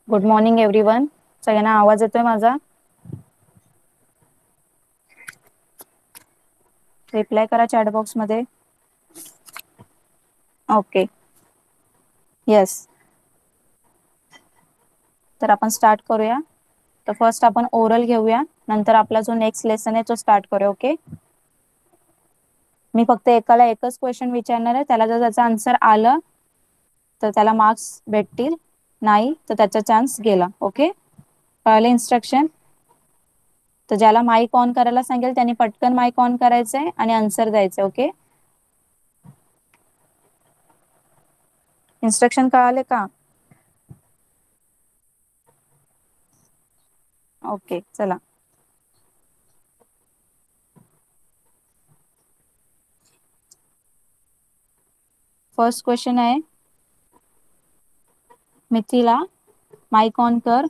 Good morning everyone. सगळ्यांना आवाज येतोय माझा? रिप्लाय करा चॅट बॉक्स मध्ये. Okay, yes. तर आपण स्टार्ट करूया. तर फर्स्ट आपण ओरल घेऊया, नंतर आपला जो नेक्स्ट लेसन आहे तो स्टार्ट करूया. ओके. मी फक्त एकाला एकच क्वेश्चन विचारणार आहे. त्याला जर त्याचा आन्सर आलं तर त्याला मार्क्स भेटतील, नाही तर त्याचा चान्स गेला. ओके, कळले इन्स्ट्रक्शन? तर ज्याला माईक ऑन करायला सांगेल त्यांनी पटकन माईक ऑन करायचंय आणि आन्सर द्यायचं. ओके, इन्स्ट्रक्शन कळाले का? ओके, चला. फर्स्ट क्वेश्चन आहे, मिथिला माईक ऑन कर.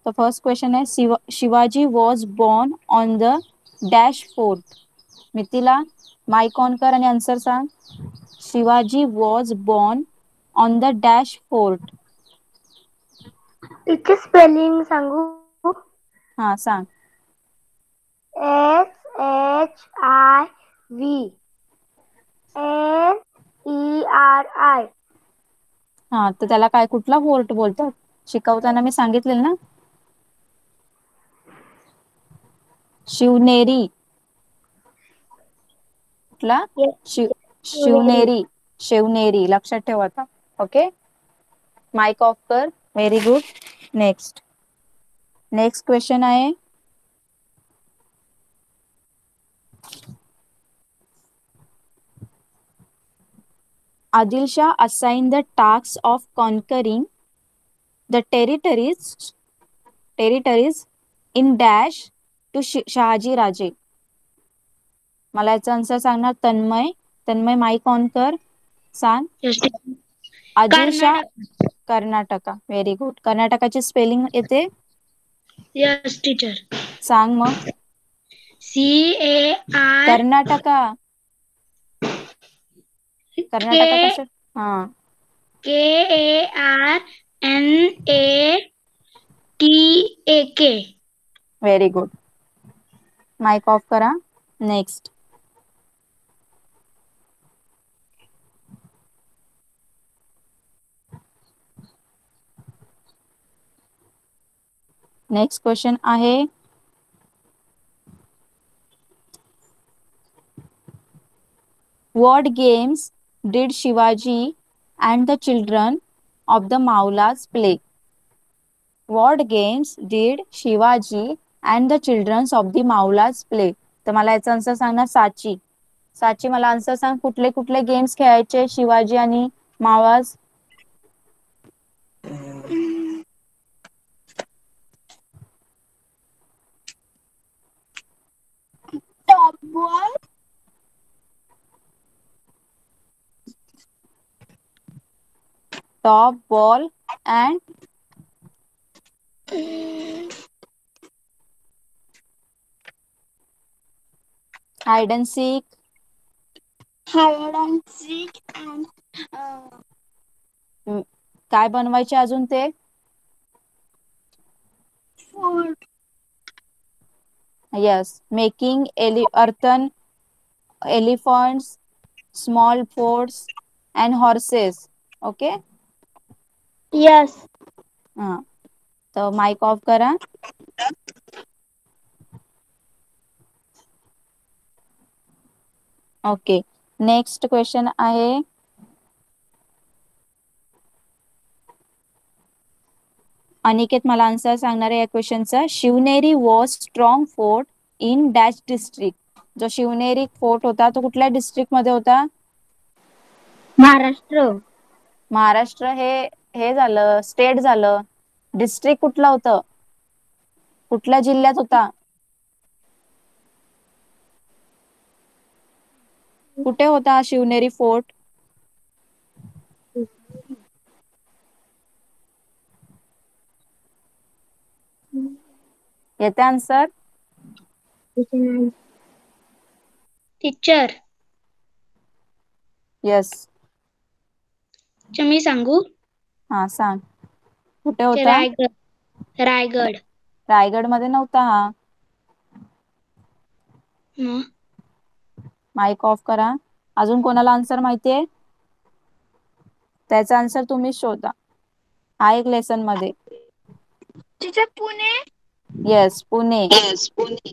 तर फर्स्ट क्वेश्चन आहे, Shivaji was born on the dash fort. Mithila mike on कर आणि आन्सर सांग. Shivaji was born on the dash fort. तिचे स्पेलिंग सांगू? हा, सांग. SHIVNERI. हा, तर त्याला काय कुठला फोर्ट बोलतात? शिकवताना मी सांगितलेलं ना, शिवनेरी. कुठला? शिवनेरी. शिवनेरी. शिवनेरी लक्षात ठेव आता. ओके, माइक ऑफ कर. Very good. नेक्स्ट क्वेश्चन आहे, Adil Shah assigned the task of conquering the territories in dash to Shahaji Raje. मला याचा आन्सर सांगणार तन्मय माइक ऑन कर. सांग. आदिल शाह. कर्नाटका. Very good. कर्नाटकाची स्पेलिंग येते? Yes teacher. सांग मग. कर्नाटका. कर्नाटका कसं? हा, KARNATAK. Very good. Mike off करा. नेक्स्ट क्वेश्चन आहे, What games did Shivaji and the children of the Maulas play? What games did Shivaji and the children of the Maulas play? तर मला याचा answer सांगणार साची मला आन्सर सांग. कुठले कुठले गेम्स खेळायचे शिवाजी आणि मावळाज? Top ball and hide and seek. काय बनवायचे अजून ते? Yes, making earthen elephants, small forts and horses. Okay. Yes. हा, तर माइक ऑफ करा. ओके, नेक्स्ट क्वेश्चन आहे, अनिकेत मला आन्सर सांगणार आहे या क्वेश्चनचा. Shivneri was strong fort in dash district. जो शिवनेरी फोर्ट होता तो कुठल्या डिस्ट्रिक्ट मध्ये होता? महाराष्ट्र. महाराष्ट्र हे झालं, स्टेट झालं. डिस्ट्रिक्ट कुठलं होतं? कुठल्या जिल्ह्यात होता? कुठे होता शिवनेरी फोर्ट? येते आन्सर? टीचर. यस. मी सांगू? हा, सांग. कुठे होता? रायगड. रायगड मध्ये नव्हता हा. मग माईक ऑफ करा. अजून कोणाला आन्सर माहितीये? त्याचा आन्सर तुम्ही शोधा. हा एक लेसन मध्ये. Teacher Pune. Yes, Pune. Yes, Pune.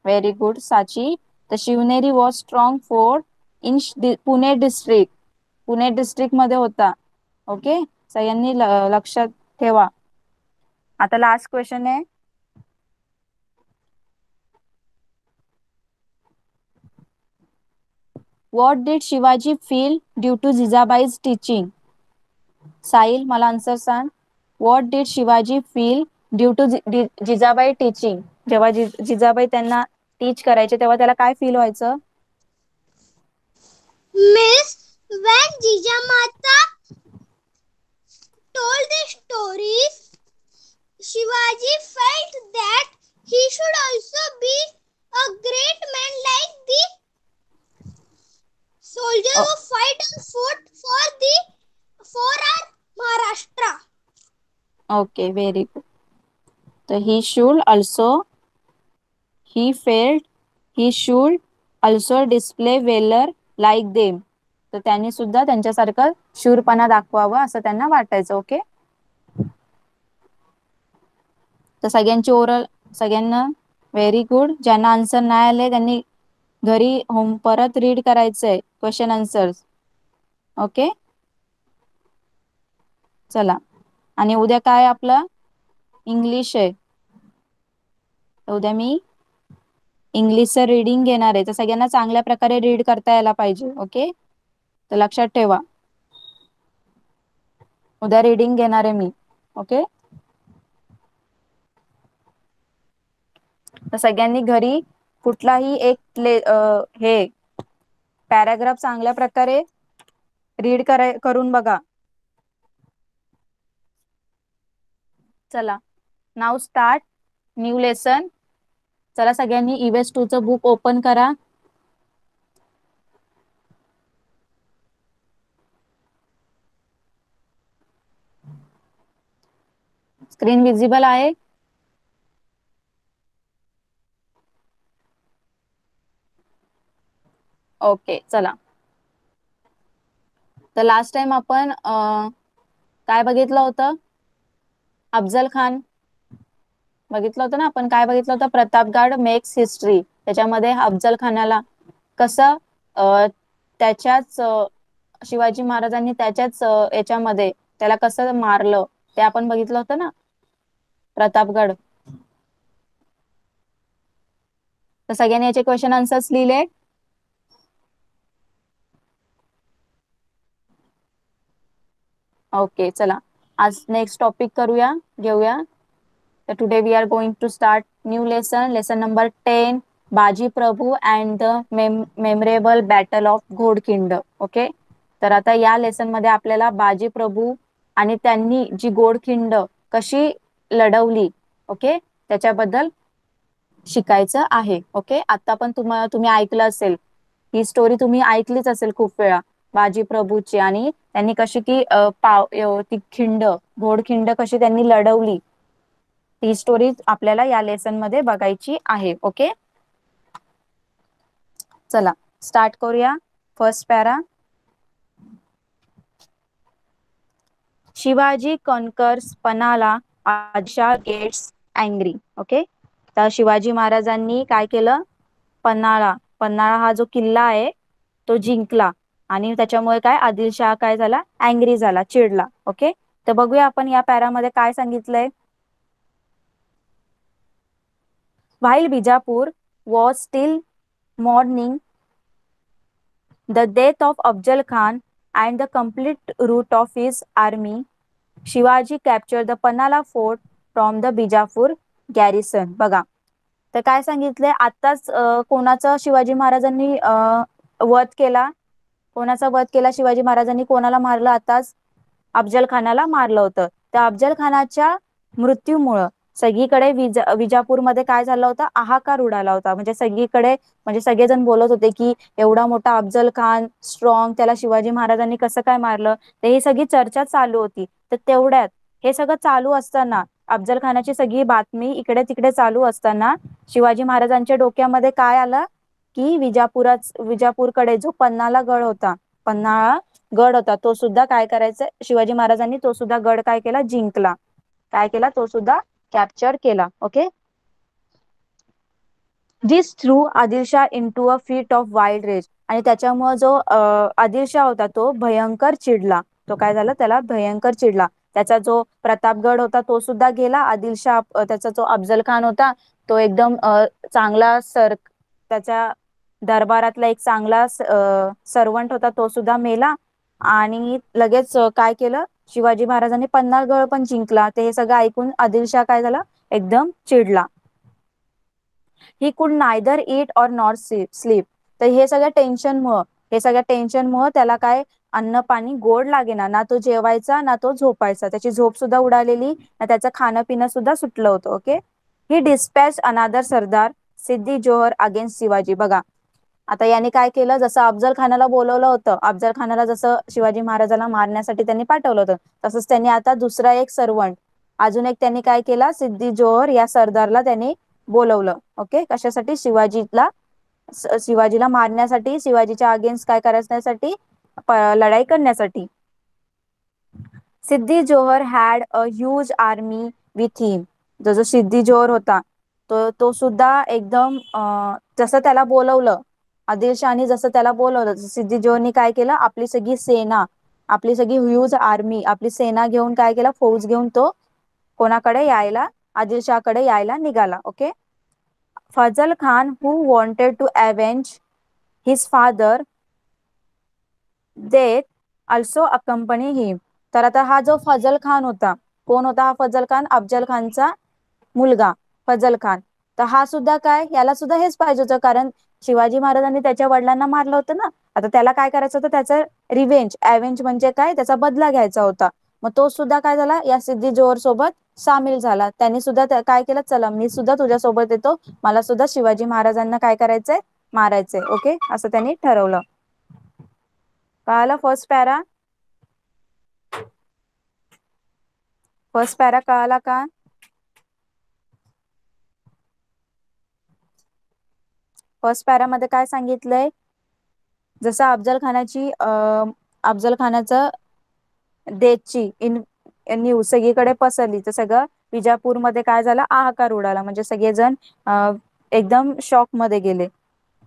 Very good Sachi. The Shivneri was strong fort in Pune district. Pune district मध्ये होता. ओके, सगळ्यांनी लक्षात ठेवा. आता लास्ट क्वेश्चन आहे. What did Shivaji feel due to Jijabai's teaching? Sahil, मला आन्सर सांग. What did Shivaji feel due to Jijabai teaching? जेव्हा जिजाबाई त्यांना टीच करायचे तेव्हा त्याला काय फील व्हायचं? Miss, when Jijamata told the stories, Shivaji felt that he should also be a great man like the soldier who fight on foot for our Maharashtra. Okay, very good. So he felt he should also display valor like them. तर त्यांनी सुद्धा त्यांच्यासारखं शूरपणा दाखवावं असं त्यांना वाटायचं. Okay, तर सगळ्यांची ओरल सगळ्यांना व्हेरी गुड. ज्यांना आन्सर नाही आले त्यांनी घरी होम परत रीड करायचंय क्वेश्चन आन्सर्स. ओके, चला. आणि उद्या काय आपलं इंग्लिश आहे. उद्या मी इंग्लिशचं रीडिंग घेणार आहे. तर सगळ्यांना चांगल्या प्रकारे रीड करता यायला पाहिजे. ओके, तर लक्षात ठेवा. उद्या रीडिंग घेणार आहे मी. ओके, तर सगळ्यांनी घरी कुठलाही एक हे पॅराग्राफ चांगल्या प्रकारे रीड करून बघा. चला, नाव स्टार्ट न्यू लेसन. चला सगळ्यांनी EVS 2 चं बुक ओपन करा. स्क्रीन विजिबल आहे? ओके, चला. तर लास्ट टाइम आपण काय बघितलं होतं? अफजल खान बघितलं होतं ना आपण. काय बघितलं होतं? Pratapgad makes history. त्याच्यामध्ये अफजल खानाला कसं त्याच्याच शिवाजी महाराजांनी त्याच्याच याच्यामध्ये त्याला कसं मारलं ते आपण बघितलं होतं ना, प्रतापगड. तर सगळ्यांनी याचे क्वेश्चन आन्सर्स लिहिले? ओके, चला. आज नेक्स्ट टॉपिक घेऊया. तर today we are going to start new lesson number 10, Baji Prabhu and the memorable battle of Ghodkhind. Okay, तर आता या लेसन मध्ये आपल्याला बाजी प्रभू आणि त्यांनी जी घोडखिंड कशी लढवली, ओके, त्याच्याबद्दल शिकायचं आहे. ओके, आता पण तुम्ही ऐकलं असेल ही स्टोरी, तुम्ही ऐकलीच असेल खूप वेळा, बाजी प्रभूची. आणि त्यांनी कशी की ती घोडखिंड कशी त्यांनी लढवली, ती स्टोरी आपल्याला या लेसन मध्ये बघायची आहे. ओके, चला स्टार्ट करूया. First para. Shivaji conquers Panhala Adilshah gets angry. Okay, तर शिवाजी महाराजांनी काय केलं? पन्हाळा हा जो किल्ला आहे तो जिंकला. आणि त्याच्यामुळे काय आदिलशाह काय झाला? अँग्री झाला, चिडला. ओके, तर बघूया आपण या पॅरामध्ये काय सांगितलंय. While Bijapur was still mourning the death of Afzal Khan and the complete rout of his army, Shivaji captured the Panala fort from the Bijapur garrison. बघा, तर काय सांगितलंय? आताच कोणाचा शिवाजी महाराजांनी वध केला? कोणाचा वध केला शिवाजी महाराजांनी? कोणाला मारलं आताच? अफजल खानाला मारलं होतं. त्या अफजल खानाच्या मृत्यूमुळं सगळीकडे विजापूरमध्ये काय झालं होतं, हाहाकार उडाला होता. म्हणजे सगळीकडे, म्हणजे सगळेजण बोलत होते की एवढा मोठा अफजल खान स्ट्रॉंग, त्याला शिवाजी महाराजांनी कसं काय मारलं. तर ही सगळी चर्चा चालू होती. तर तेवढ्यात हे सगळं चालू असताना, अफजल खानाची सगळी बातमी इकडे तिकडे चालू असताना, शिवाजी महाराजांच्या डोक्यामध्ये काय आलं की विजापूरकडे जो पन्हाळा गड होता, पन्हाळा गड होता, तो सुद्धा काय करायचं, शिवाजी महाराजांनी तो सुद्धा गड काय केला, जिंकला. काय केला, तो सुद्धा कॅप्चर केला. Okay. This threw Adilshah into a fit of wild rage. आणि त्याच्यामुळे जो आदिलशाह होता तो भयंकर चिडला. तो काय झाला, त्याला भयंकर चिडला. त्याचा जो प्रतापगड होता तो सुद्धा गेला. आदिलशाह त्याचा जो अफजल खान होता तो एकदम चांगला त्याच्या दरबारातला एक चांगला सर्वंट होता, तो सुद्धा मेला. आणि लगेच काय केलं, शिवाजी महाराजांनी पन्हाळगड पण जिंकला. ते हे सगळं ऐकून आदिलशाह काय झाला, एकदम चिडला. ही कुड नायदर ईट और नॉर स्लीप. तर हे सगळ्या टेन्शनमुळं त्याला काय, अन्न पाणी गोड लागेना, ना तो जेवायचा ना तो झोपायचा. त्याची झोप सुद्धा उडालेली, ना त्याचं खाणं पिणं सुद्धा सुटलं होतं. ओके. ही डिस्पॅच अनादर सरदार सिद्धी जोहर अगेन्स्ट शिवाजी. बघा आता याने काय केलं, जसं अफजल खानाला बोलवलं होतं, अफजल खानाला जसं शिवाजी महाराजांना मारण्यासाठी त्यांनी पाठवलं होतं, तसंच त्यांनी आता दुसरा एक सर्वंट, अजून एक त्यांनी काय केला, सिद्धी जोहर या सरदारला त्यांनी बोलवलं. ओके. कशासाठी, शिवाजीला मारण्यासाठी, शिवाजीच्या अगेन्स्ट काय करण्यासाठी, लढाई करण्यासाठी. Siddhi Johar had a huge army with him. जो सिद्धी जोहर होता तो सुद्धा एकदम जसं त्याला बोलवलं, आदिलशहानी जसं त्याला बोलवलं, सिद्धी जोहरनी काय केलं, आपली सगळी सेना, आपली सगळी ह्यूज आर्मी, आपली सेना घेऊन काय केलं, फौज घेऊन तो कोणाकडे यायला, आदिलशाहकडे यायला निघाला. Okay. Fazal Khan who wanted to avenge his father death also accompany him. तर आता हा जो फजल खान होता, कोण होता हा फजल खान, अफजल खानचा मुलगा फजल खान. तर हा सुद्धा काय, याला सुद्धा हेच पाहिजे होतं, कारण शिवाजी महाराजांनी त्याच्या वडिलांना मारलं होतं ना. आता त्याला काय करायचं होतं, त्याचं रिव्हेंज, अवेंज म्हणजे काय, त्याचा बदला घ्यायचा होता. मग तो सुद्धा काय झाला, या सिद्धी जोहर सोबत सामील झाला. त्यांनी सुद्धा काय केलं, चला मी सुद्धा तुझ्या सोबत येतो, मला सुद्धा शिवाजी महाराजांना काय करायचंय, मारायचंय. ओके. असं त्यांनी ठरवलं. कळालं फर्स्ट पॅरा कळाला का. फर्स्ट पॅरामध्ये काय सांगितलंय, जसं अफजल खानाचं डेथची न्यूज सगळीकडे पसरली, तर सगळं विजापूरमध्ये काय झालं, हाहाकार उडाला. म्हणजे सगळेजण एकदम शॉक मध्ये गेले.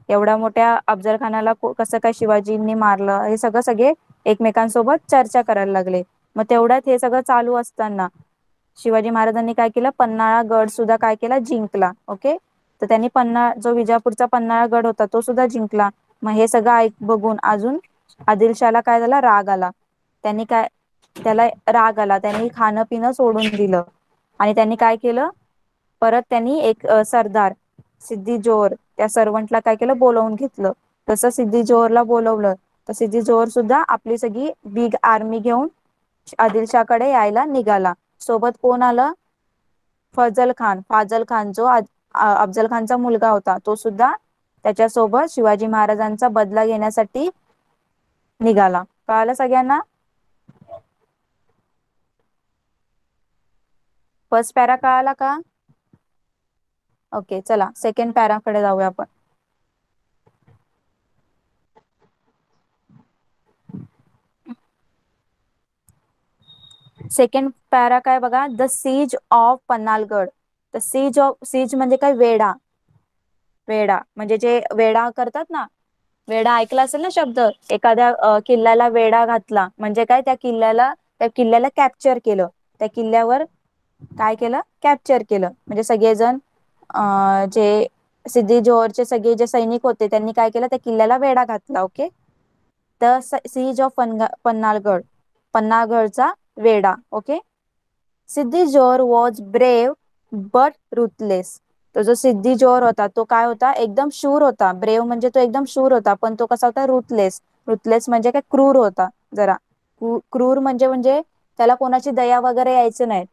एवढ्या मोठ्या अफजल खानाला कसं काय शिवाजींनी मारलं, हे सगळे एकमेकांसोबत चर्चा करायला लागले. मग तेवढ्यात हे सगळं चालू असताना शिवाजी महाराजांनी काय केलं, पन्हाळा गड सुद्धा काय केला, जिंकला. ओके. तर त्यांनी जो विजापूरचा पन्हाळा गड होता तो सुद्धा जिंकला. मग हे सगळं बघून अजून आदिलशाहला काय झाला, राग आला. त्याला राग आला, त्यांनी खाणं पिणं सोडून दिलं. आणि त्यांनी काय केलं, परत त्यांनी एक सरदार सिद्धी जोहर त्या सर्वंटला काय केलं, बोलवून घेतलं. तसं सिद्धी जोहरला बोलवलं, तर सिद्धी जोहर सुद्धा आपली सगळी बिग आर्मी घेऊन आदिलशाहकडे यायला निघाला. सोबत कोण आलं, फाजल खान जो अफजल खानचा मुलगा होता, तो सुद्धा त्याच्यासोबत शिवाजी महाराजांचा बदला घेण्यासाठी निघाला. कळालं सगळ्यांना. फर्स्ट पॅरा कळाला का. ओके. चला सेकंड पॅराकडे जाऊया आपण. सेकंड पॅरा काय बघा, द सीज ऑफ पन्हाळगड. तर सीज म्हणजे काय, वेढा म्हणजे जे वेढा करतात ना, वेढा ऐकला असेल ना शब्द, एखाद्या किल्ल्याला वेढा घातला म्हणजे काय, त्या किल्ल्याला कॅप्चर केलं, त्या किल्ल्यावर काय केलं, कॅप्चर केलं. म्हणजे सगळेजण जे सिद्धी जोहरचे सगळे जे सैनिक होते त्यांनी काय केलं, त्या किल्ल्याला वेढा घातला. Okay. The siege of Panhalgad, पन्हाळगडचा वेढा. Okay. Siddhi Johar was brave but ruthless. तो जो सिद्धी जोहर होता तो काय होता, एकदम शूर होता. ब्रेव म्हणजे तो एकदम शूर होता, पण तो कसा होता, रुथलेस म्हणजे काय, क्रूर होता. जरा क्रूर म्हणजे त्याला कोणाची दया वगैरे यायचं नाही.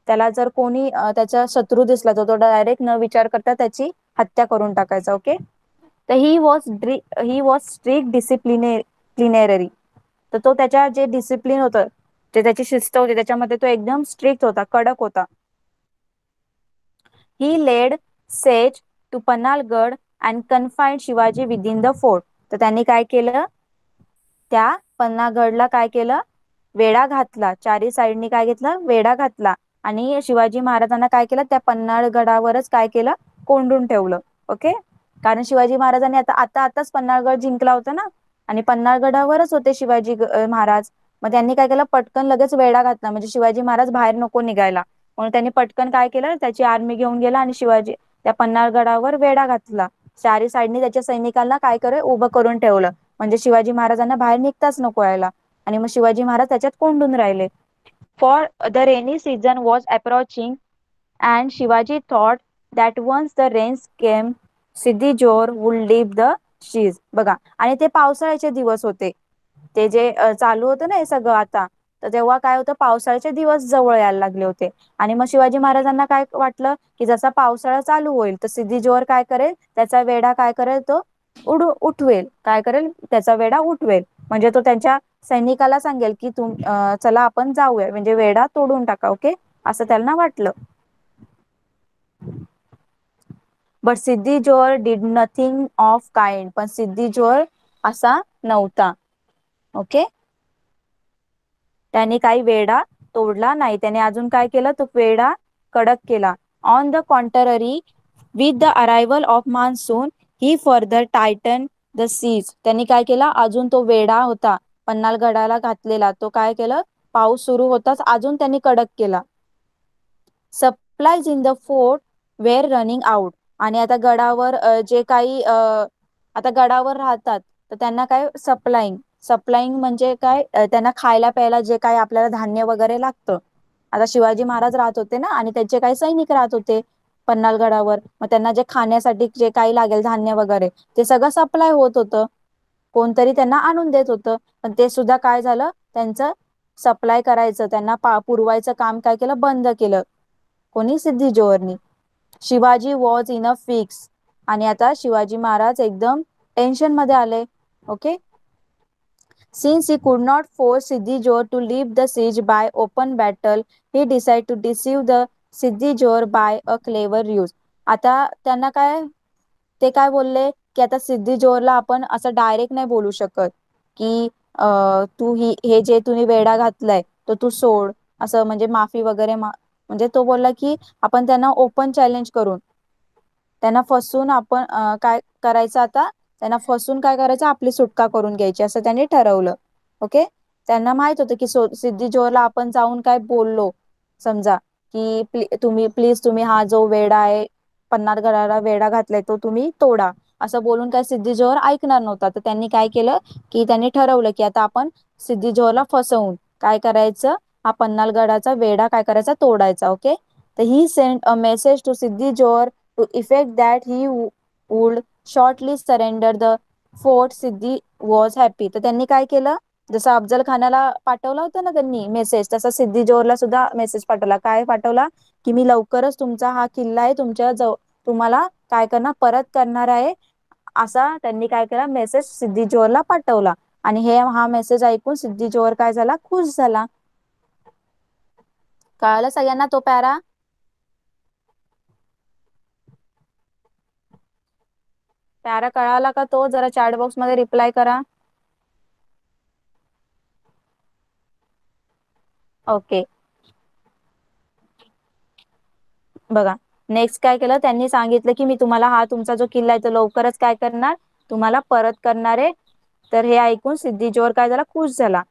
त्याला जर कोणी त्याचा शत्रू दिसला तर तो डायरेक्ट न विचार करता त्याची हत्या करून टाकायचा. ओके. तर ही वॉज स्ट्रिक्ट डिसिप्लिनरी. तर तो त्याच्या जे डिसिप्लिन होतं, जे त्याची शिस्त होती, त्याच्यामध्ये तो एकदम स्ट्रिक्ट होता, कडक होता. He laid siege to Panhalgad and confined Shivaji within the fort. तर त्यांनी काय केलं, त्या पन्हागडला काय केलं, वेढा घातला. चारी साईडनी काय घेतलं, वेढा घातला. आणि शिवाजी महाराजांना काय केलं, त्या पन्हाळगडावरच काय केलं, कोंडून ठेवलं. ओके. कारण शिवाजी महाराजांनी आताच पन्हाळगड जिंकला होता ना, आणि पन्हाळगडावरच होते शिवाजी महाराज. मग त्यांनी काय केलं, पटकन लगेच वेढा घातला, म्हणजे शिवाजी महाराज बाहेर नको निघायला. म्हणून त्यांनी पटकन काय केलं, त्याची आर्मी घेऊन गेला आणि शिवाजी त्या पन्हाळगडावर वेढा घातला. चारी साईडनी त्याच्या सैनिकांना काय करे, उभं करून ठेवलं, म्हणजे शिवाजी महाराजांना बाहेर निघताच नको यायला. आणि मग शिवाजी महाराज त्याच्यात कोंडून राहिले. For the rainy season was approaching and Shivaji thought that once the rains came Siddhi Johar would leave the शीज. बघा, आणि ते पावसाळ्याचे दिवस होते, ते जे चालू होतं ना हे सगळं आता. तर तेव्हा काय होतं, पावसाळ्याचे दिवस जवळ यायला लागले होते. आणि मग शिवाजी महाराजांना काय वाटलं की जसा पावसाळा चालू होईल तर सिद्धी जोर काय करेल, त्याचा वेढा काय करेल, तो उठवेल. काय करेल, त्याचा वेढा उठवेल. म्हणजे तो त्यांच्या सैनिकाला सांगेल की चला आपण जाऊया, म्हणजे वेढा तोडून टाका. ओके, असं त्यांना वाटलं. बट सिद्धी जोर डिड नथिंग ऑफ काइंड. पण सिद्धी जोर असा नव्हता. ओके. त्याने काही वेढा तोडला नाही, त्याने अजून काय केलं, तो वेढा कडक केला. On the contrary, with the arrival of monsoon he further tighten the siege. त्यांनी काय केला, अजून तो वेढा होता पन्हाळगडाला घातलेला, तो काय केलं, पाऊस सुरू होताच अजून त्यांनी कडक केला. Supplies in the fort were running out. आणि आता गडावर जे काही आता गडावर राहतात, तर त्यांना काय सप्लाइंग म्हणजे काय, त्यांना खायला प्यायला जे काही आपल्याला धान्य वगैरे लागतं. आता शिवाजी महाराज राहत होते ना, आणि त्यांचे काही सैनिक राहत होते पन्हाळगडावर. मग त्यांना जे खाण्यासाठी जे काही लागेल धान्य वगैरे, ते सगळं सप्लाय होत होतं, कोणतरी त्यांना आणून देत होतं. पण ते सुद्धा काय झालं, त्यांचं सप्लाय करायचं, त्यांना पुरवायचं काम काय केलं, बंद केलं. कोणी, सिद्धी जोहरनी. Shivaji was in a fix. आणि आता शिवाजी महाराज एकदम टेन्शन मध्ये आले. Okay. Since he could not force Siddhi Johor to leave the siege by open battle, he decided to deceive the Siddhi Johor by a clever ruse. आता त्यांना काय, ते काय बोलले की आता सिद्धी जोहरला आपण असं डायरेक्ट नाही बोलू शकत की तू हे जे तुम्ही वेढा घातलाय तो तू सोड, असं म्हणजे माफी वगैरे म्हणजे तो बोलला की आपण त्यांना ओपन चॅलेंज करून त्यांना फसून आपण काय करायचं, आता त्यांना फसून काय करायचं, आपली सुटका करून घ्यायची, असं त्यांनी ठरवलं. ओके. त्यांना माहित होतं की सिद्धी जोहरला आपण जाऊन काय बोललो समजा की तुम्ही हा जो वेढा आहे, पन्हाळगडाला वेढा घातलाय, तो तुम्ही तोडा, असं बोलून काय सिद्धी जोहर ऐकणार नव्हता. तर त्यांनी काय केलं की त्यांनी ठरवलं की आता आपण सिद्धी जोहरला फसवून काय करायचं, हा पन्हाळगडाचा वेढा काय करायचा, तोडायचा. ओके. तर he send a message to Siddhi Johar to effect that he would shortly surrender the fort. Siddhi was happy. तर त्यांनी काय केलं, जसं अफजल खानाला पाठवला होता ना त्यांनी मेसेज, तसा सिद्धी जोहरला सुद्धा मेसेज पाठवला. काय पाठवला की मी लवकरच तुमचा हा किल्ला आहे तुम्हाला काय करणार, परत करणार आहे, असा त्यांनी काय केला, मेसेज सिद्धी जोहरला पाठवला. आणि हा मेसेज ऐकून सिद्धी जोहर काय झाला, खुश झाला. कळालं सगळ्यांना तो पॅरा? पॅरा कळाला का तो? जरा चॅट बॉक्स मध्ये रिप्लाय करा. ओके. बघा, नेक्स्ट काय केलं, त्यांनी सांगितलं की मी तुम्हाला हा तुमचा जो किल्ला आहे तो लवकरच काय करणार, तुम्हाला परत करणार आहे. तर हे ऐकून सिद्धी जोहर काय झाला, खुश झाला.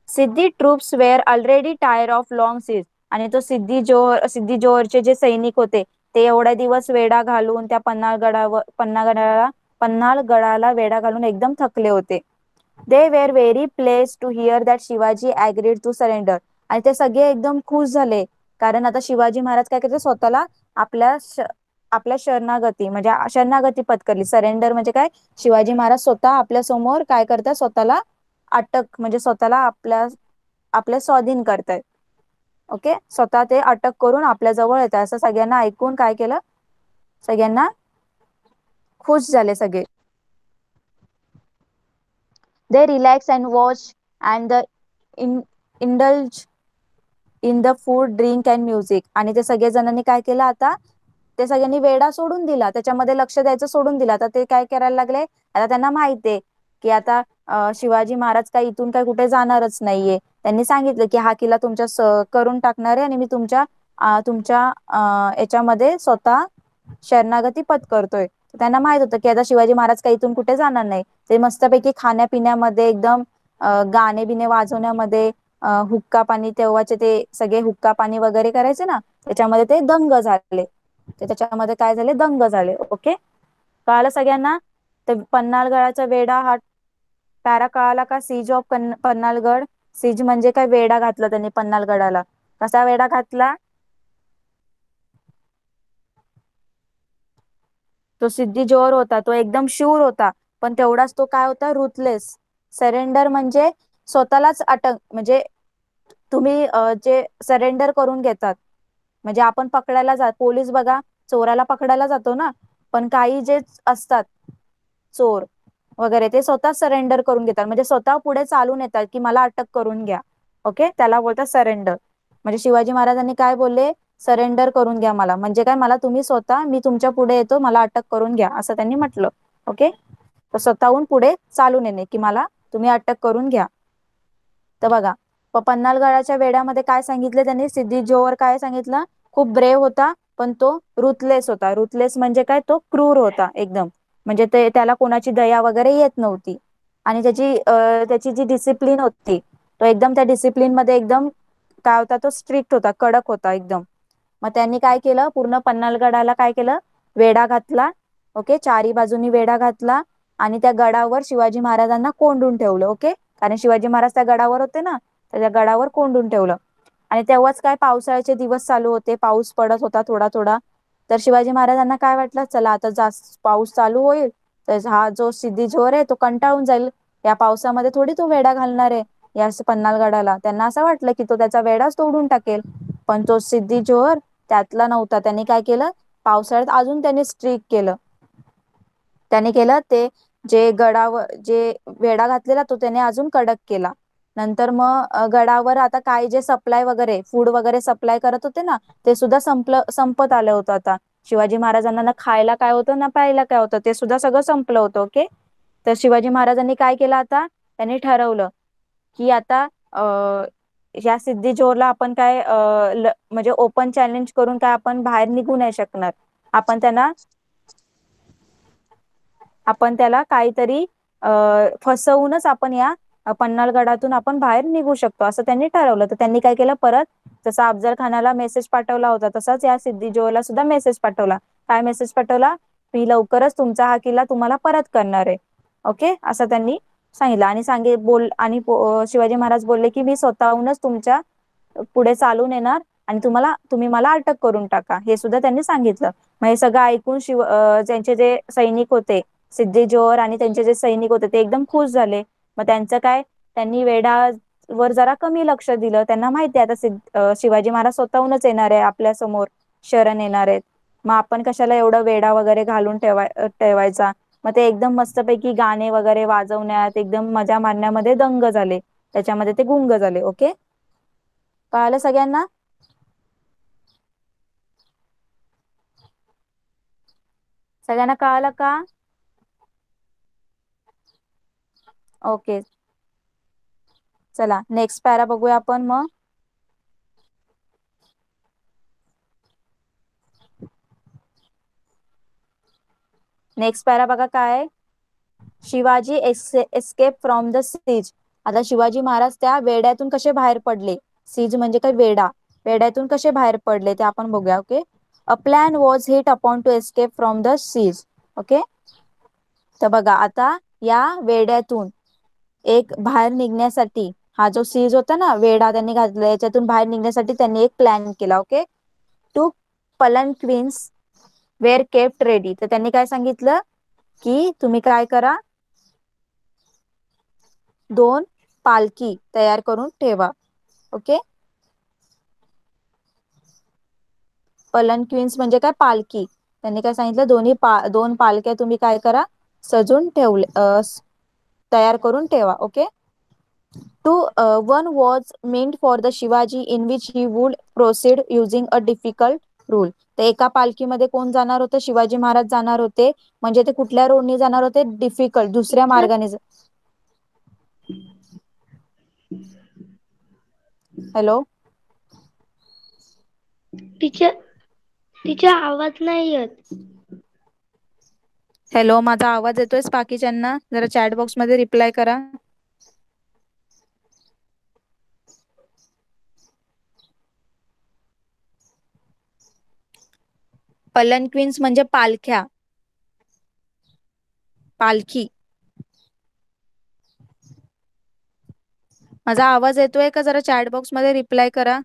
Siddhi troops were already tire of long siege. आणि तो सिद्धी जोहरचे जे सैनिक होते ते एवढ्या दिवस वेढा घालून त्या पन्हाळगडाला वेढा घालून एकदम थकले होते. They were very pleased to hear that Shivaji agreed to surrender. आणि ते सगळे एकदम खुश झाले, कारण आता शिवाजी महाराज काय करते, स्वतःला आपल्या शरणागती म्हणजे शरणागती पत्करली. सरेंडर म्हणजे काय, शिवाजी महाराज स्वतः आपल्या समोर काय करतात, स्वतःला अटक म्हणजे स्वतःला आपल्या स्वाधीन करतायत. ओके, स्वतः ते अटक करून आपल्या जवळ येतात. असं सगळ्यांना ऐकून काय केलं, सगळ्यांना खुश झाले सगळे. They relax and watch and the indulge in the food drink and music. आणि ते सगळे जणांनी काय केलं, आता ते सगळ्यांनी वेडा सोडून दिला, त्याच्यामध्ये लक्ष द्यायचं सोडून दिला. आता ते काय करायला लागले, आता त्यांना माहितीये की आता शिवाजी महाराज काय इथून काय कुठे जाणारच नाहीये. त्यांनी सांगितलं की हा किल्ला तुमच्या करून टाकणार आहे आणि मी तुमच्या याच्यामध्ये स्वतः शरणागती पत्करतोय. त्यांना माहित होतं की आता शिवाजी महाराज काही इथून कुठे जाणार नाही. ते मस्तपैकी खाण्यापिण्यामध्ये एकदम गाणे बिणे वाजवण्यामध्ये, हुक्का पाणी, तेव्हाचे ते सगळे हुक्का पाणी वगैरे करायचे ना, त्याच्यामध्ये ते दंग झाले. ते त्याच्यामध्ये काय झाले, दंग झाले. ओके, कळालं सगळ्यांना. तर पन्हाळगडाचा वेडा हा पॅरा कळाला का, सीज ऑफ पन्हाळगड. सीज म्हणजे काय, वेडा घातला त्यांनी पन्हाळगडाला. कसा वेडा घातला, तो सिद्धी जोहर होता, तो एकदम शूर होता, पण तेवढाच तो काय होता, रुथलेस. सरेंडर म्हणजे स्वतःलाच अटक, म्हणजे तुम्ही जे सरेंडर करून घेतात, म्हणजे आपण पकडायला जात, पोलीस बघा चोराला पकडायला जातो ना, पण काही जे असतात चोर वगैरे, ते स्वतः सरेंडर करून घेतात, म्हणजे स्वतः पुढे चालून येतात की मला अटक करून घ्या. ओके, त्याला बोलतात सरेंडर. म्हणजे शिवाजी महाराजांनी काय बोलले, सरेंडर करून घ्या मला, म्हणजे काय, मला तुम्ही स्वतः, मी तुमच्या पुढे येतो, मला अटक करून घ्या, असं त्यांनी म्हटलं. ओके, तर स्वतःहून पुढे चालून येणे की मला तुम्ही अटक करून घ्या. तर बघा, पन्हाळगडाच्या वेड्यामध्ये काय सांगितले त्यांनी, सिद्धी जोहर काय सांगितलं, खूप ब्रेव होता, पण तो रुथलेस होता. रुथलेस म्हणजे काय, तो क्रूर होता एकदम, म्हणजे त्याला कोणाची दया वगैरे येत नव्हती. आणि त्याची जी डिसिप्लिन होती, तो एकदम त्या डिसिप्लिन मध्ये एकदम काय होता, तो स्ट्रिक्ट होता, कडक होता एकदम. मग त्यांनी काय केलं, पूर्ण पन्हाळगडाला काय केलं, वेढा घातला. ओके, चारी बाजूनी वेढा घातला आणि त्या गडावर शिवाजी महाराजांना कोंडून ठेवलं. ओके, कारण शिवाजी महाराज त्या गडावर होते ना, तर त्या गडावर कोंडून ठेवलं. आणि तेव्हाच काय, पावसाळ्याचे दिवस चालू होते, पाऊस पडत होता थोडा थोडा. तर शिवाजी महाराजांना काय वाटलं, चला आता जास्त पाऊस चालू होईल, तर हा जो सिद्धी जोहर आहे तो कंटाळून जाईल, या पावसामध्ये थोडी तो वेढा घालणार आहे या पन्हाळगडाला. त्यांना असं वाटलं की तो त्याचा वेढाच तोडून टाकेल, पण तो सिद्धी जोहर त्यातला नव्हता. त्यांनी काय केलं, पावसाळ्यात अजून त्यांनी स्ट्रिक केलं. त्याने केलं ते, जे गडावर जे वेढा घातलेला तो त्याने अजून कडक केला. नंतर मग गडावर आता काय जे सप्लाय वगैरे, फूड वगैरे सप्लाय करत होते ना, ते सुद्धा संपत आलं होतं. आता शिवाजी महाराजांना ना खायला काय होतं, ना प्यायला काय होतं, ते सुद्धा सगळं संपलं होतं. ओके, तर शिवाजी महाराजांनी काय केलं, आता त्यांनी ठरवलं की आता या सिद्धी जोहरला आपण काय म्हणजे ओपन चॅलेंज करून काय आपण बाहेर निघू नाही शकणार. आपण त्याला काहीतरी फसवूनच आपण या पन्हाळगडातून आपण बाहेर निघू शकतो, असं त्यांनी ठरवलं. तर त्यांनी काय केलं, परत जसा अफजल खानाला मेसेज पाठवला होता, तसाच या सिद्धी जोहरला सुद्धा मेसेज पाठवला. काय मेसेज पाठवला, मी लवकरच तुमचा हा किल्ला तुम्हाला परत करणार आहे. ओके, असं त्यांनी सांगितलं. आणि शिवाजी महाराज बोलले की मी स्वतःहूनच तुमच्या पुढे चालून येणार आणि तुम्ही मला अटक करून टाका, हे सुद्धा त्यांनी सांगितलं. मग हे सगळं ऐकून त्यांचे जे सैनिक होते, सिद्धी जोहर आणि त्यांचे जे सैनिक होते, ते एकदम खुश झाले. मग त्यांचं काय, त्यांनी वेढावर जरा कमी लक्ष दिलं. त्यांना माहिती आहे आता शिवाजी महाराज स्वतःहूनच येणार आहे, आपल्या समोर शरण येणार आहेत, मग आपण कशाला एवढं वेढा वगैरे घालून ठेवायचा. मग ते एकदम मस्तपैकी गाणे वगैरे वाजवण्यात, एकदम मजा मारण्यामध्ये दंग झाले, त्याच्यामध्ये ते गुंग झाले. ओके, कळालं सगळ्यांना. सगळ्यांना कळालं का. ओके, चला नेक्स्ट पॅरा बघूया आपण. मग नेक्स्ट पॅरा बघा काय, Shivaji escape from the siege. आता शिवाजी महाराज त्या वेड्यातून कसे बाहेर पडले, सीज म्हणजे काय, वेडा, वेड्यातून कसे बाहेर पडले ते आपण बघूया. Okay, a plan was hit upon to escape from the siege. Okay, तर बघा आता या वेड्यातून एक बाहेर निघण्यासाठी, हा जो सीज होता ना, वेडा त्यांनी घातला, याच्यातून बाहेर निघण्यासाठी त्यांनी एक प्लॅन केला. Okay, two palanquins were kept ready. तर त्यांनी काय सांगितलं की तुम्ही काय करा, 2 पालखी तयार करून ठेवा. ओके, पलनक्विन्स म्हणजे काय, पालखी. त्यांनी काय सांगितलं, दोन पालख्या तुम्ही काय करा, सजून तयार करून ठेवा. Okay. Two one was meant for the Shivaji in which he would proceed using a difficult rule. तर एका पालखीमध्ये कोण जाणार होते, शिवाजी महाराज जाणार होते. म्हणजे ते कुठल्या रोडने जाणार होते, डिफिकल्ट, दुसऱ्या टीचर मार्गाने. हॅलो. टीचर टीचर आवाज नाही येत. हॅलो, माझा आवाज येतोय बाकीच्यांना? जरा चॅट बॉक्स मध्ये रिप्लाय करा. पलनक्विन्स म्हणजे पालख्या, पालखी. माझा आवाज येतोय का? जरा चॅट बॉक्स मध्ये रिप्लाय करा.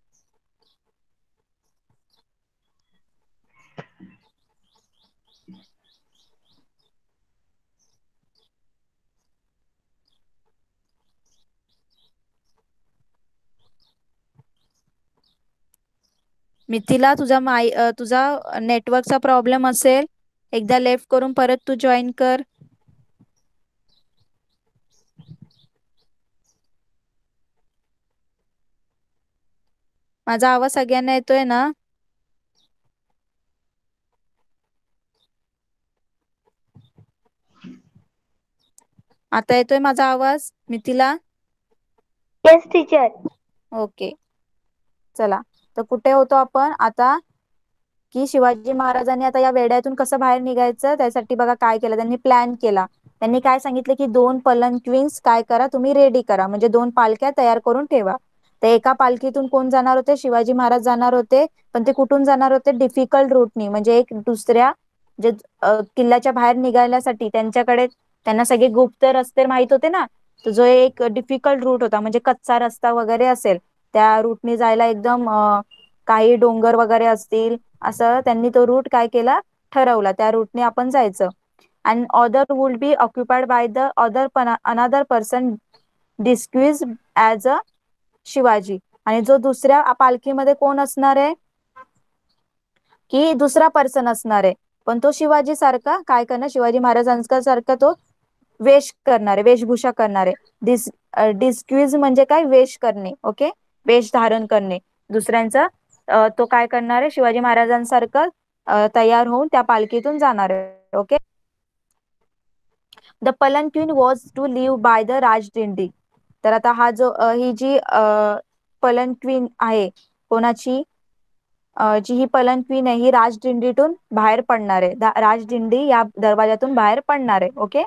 मिथिला, तुझा नेटवर्कचा प्रॉब्लेम असेल. एकदा लेफ्ट करून परत तू जॉईन कर. माझा आवाज सगळ्यांना येतोय ना? आता येतोय माझा आवाज मिथिला? Yes teacher. ओके. चला, तर कुठे होतो आपण आता, की शिवाजी महाराजांनी आता या वेड्यातून कसं बाहेर निघायचं, त्यासाठी बघा काय केलं त्यांनी, प्लॅन केला. त्यांनी काय सांगितलं, की दोन पलंक्विन्स काय करा तुम्ही, रेडी करा, म्हणजे दोन पालख्या तयार करून ठेवा. तर एका पालखीतून कोण जाणार होते, शिवाजी महाराज जाणार होते. पण ते कुठून जाणार होते, डिफिकल्ट रूटनी, म्हणजे एक दुसऱ्या जे किल्ल्याच्या बाहेर निघायसाठी त्यांच्याकडे, त्यांना सगळे गुप्त रस्ते माहित होते ना. तर जो एक डिफिकल्ट रूट होता, म्हणजे कच्चा रस्ता वगैरे असेल, त्या रूटने जायला एकदम काही डोंगर वगैरे असतील, असं त्यांनी तो रूट काय केला, ठरवला, त्या रूटने आपण जायचं. And other would be occupied by the another person disguised as a Shivaji. आणि जो दुसऱ्या पालखीमध्ये कोण असणार आहे, की दुसरा पर्सन असणार आहे, पण तो शिवाजी सारखा काय करणार, शिवाजी महाराजांचा सारखा तो वेश करणारे, वेशभूषा करणारे. डिस्क्वीज म्हणजे काय, वेश करणे. ओके, वेश धारण करणे दुसऱ्यांचा. तो काय करणार आहे, शिवाजी महाराजांसारखं तयार होऊन त्या पालखीतून जाणार आहे. Okay. The palanquin was to leave by the Rajdindi. तर आता हा जो ही जी पलनक्विन आहे, कोणाची, जी ही पलनक्विन आहे, ही राजदिंडीतून बाहेर पडणार आहे, राजदिंडी या दरवाजातून बाहेर पडणार आहे. Okay.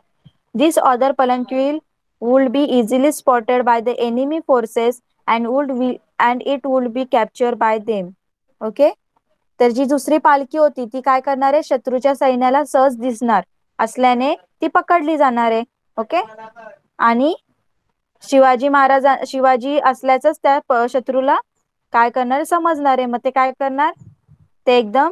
This other palanquin would be easily spotted by the enemy forces and it would be captured by them. Okay. तर जी दुसरी पालखी होती ती काय करणार आहे, शत्रूच्या सैन्याला सहज दिसणार असल्याने ती पकडली जाणार आहे. ओके. आणि शिवाजी असल्याचंच त्या शत्रूला काय करणार, समजणार आहे. मग ते काय करणार, ते एकदम,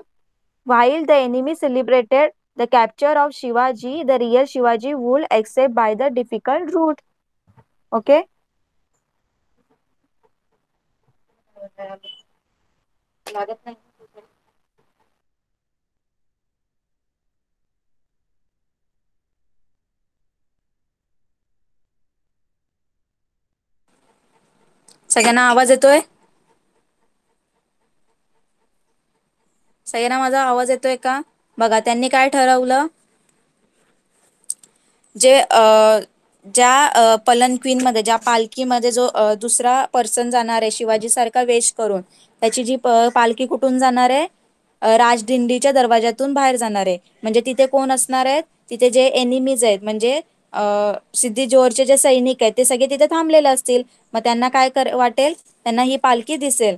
while the enemy celebrated the capture of Shivaji, the real Shivaji would accept by the difficult route. Okay. लागत नाही. सगळ्यांना आवाज येतोय? सगळ्यांना माझा आवाज येतोय का? बघा, त्यांनी काय ठरवलं, जे ज्या पलनक्वीन मध्ये, ज्या पालखीमध्ये जो दुसरा पर्सन जाणार आहे शिवाजी सारखा वेश करून, त्याची जी पालखी कुठून जाणार आहे, राजदिंडीच्या दरवाजातून बाहेर जाणार आहे. म्हणजे तिथे कोण असणार आहेत, तिथे जे एनिमीज आहेत, म्हणजे सिद्धी जोहरचे जे सैनिक आहेत, ते सगळे तिथे थांबलेले असतील. मग त्यांना काय वाटेल, त्यांना ही पालखी दिसेल.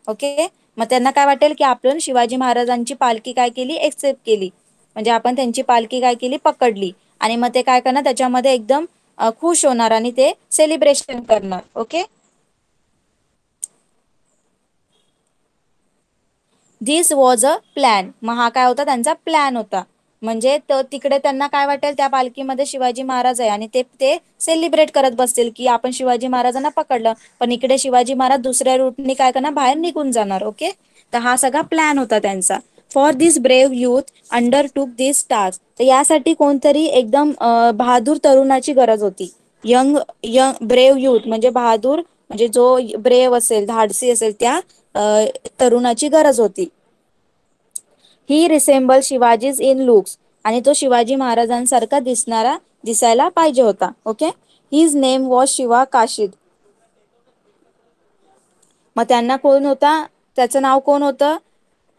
ओके. मग त्यांना काय वाटेल, की आपण शिवाजी महाराजांची पालखी काय केली, एक्सेप्ट केली, म्हणजे आपण त्यांची पालखी काय केली, पकडली. आणि मग ते काय करणार, त्याच्यामध्ये एकदम खुश होणार आणि ते सेलिब्रेशन करणार. Okay. This was a plan. मग हा काय होता, त्यांचा प्लॅन होता. म्हणजे तिकडे त्यांना काय वाटेल, त्या पालखीमध्ये शिवाजी महाराज आहे आणि ते सेलिब्रेट करत बसतील, की आपण शिवाजी महाराजांना पकडलं. पण इकडे शिवाजी महाराज दुसऱ्या रूटनी काय करणार, बाहेर निघून जाणार. ओके. तर हा सगळा प्लॅन होता त्यांचा. For this brave youth undertook this task. तर यासाठी कोणतरी एकदम बहादूर तरुणाची गरज होती. यंग यंग ब्रेव्ह युथ म्हणजे बहादूर, म्हणजे जो ब्रेव्ह असेल, धाडसी असेल, त्या तरुणाची गरज होती. ही रिसेंबल शिवाजीज इन लुक्स, आणि तो शिवाजी महाराजांसारखा दिसायला पाहिजे होता. Okay. His name was Shiva Kashid. मग त्यांना कोण होता, त्याचं नाव कोण होतं,